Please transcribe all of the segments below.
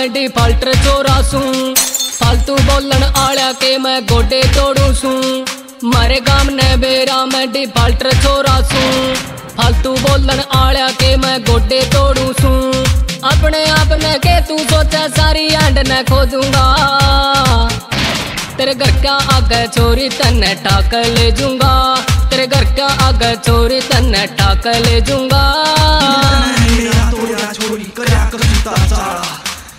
मैं डिफाल्टर चोरा सूं, फालतू बोलन आला के मैं गोडे तोड़ू सूं। मारे गाम ने बेरा मैं डिफाल्टर चोरा सूं, फालतू बोलन आला के मैं गोडे तोड़ू सूं। अपने आप ने के तू सोचा सारी एंड ने खोजूंगा, तेरे घर क्या आगे चोरी तन्ने टाक ले जूंगा, तेरे घर क्या आगे चोरी तन्ने टाक ले जूंगा।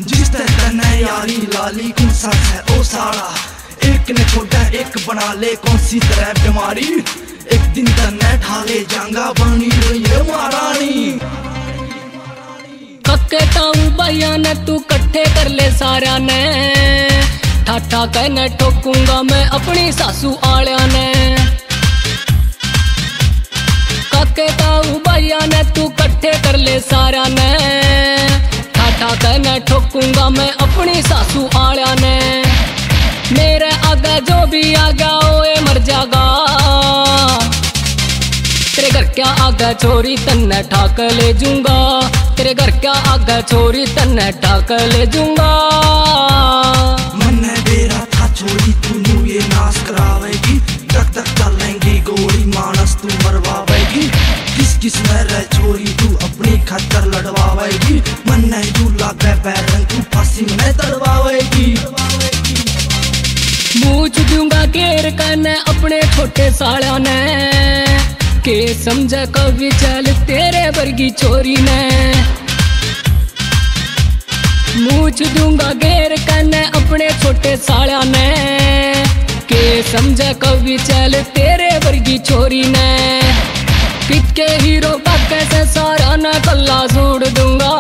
जिस तन्ने यारी लाली कौन सा है ओ सारा, एक ने छोड़ा एक बना ले कौन सी तरह बीमारी। एक दिन तन्ने ढाले जाऊंगा बनी रही है महारानी। कक्के ताऊ भैया ने तू कट्ठे कर ले सारा ने, ठाठा कहने ठोकूंगा मैं अपनी सासू आलिया ने। कक्के ताऊ भैया ने तू कट्ठे कर ले सारा ने, ठाठा कहने ठोकूंगा मैं अपनी सासू आलिया ने। मेरे आगे जो भी आ गया ओए मर जागा, तेरे घर क्या आगे चोरी तन्ने ठाक ले जूंगा, तेरे घर क्या आगे चोरी तन्ने ठाक ले जूंगा। मन्ने बेरा था चोरी तू ये नाश करावेगी, तक तक चलेंगी गोली मानस तू मरवावेगी। किस किस में रह चोरी तू अपनी खतर लड़वावेगी, मन्ने तू लागे पैरन तू फांसी में तड़वावेगी। मूछ दूंगा घेर कने अपने छोटे साला ने, के समझा कभी चल तेरे वर्गी चोरी ने। मूछ दूंगा घेर कने अपने छोटे साला ने, के समझा कभी चल तेरे वर्गी चोरी ने। पिट के हीरो का कैसे सारा न कल्ला जोड़ दूंगा,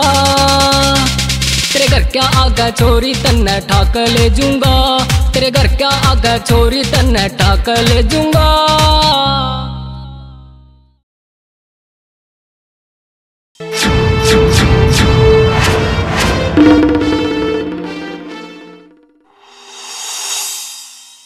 तेरे घर क्या आगा चोरी तन्ने ठाक ले जूंगा, तेरे घर क्या आगा चोरी तन्ने ठाक ले जूंगा।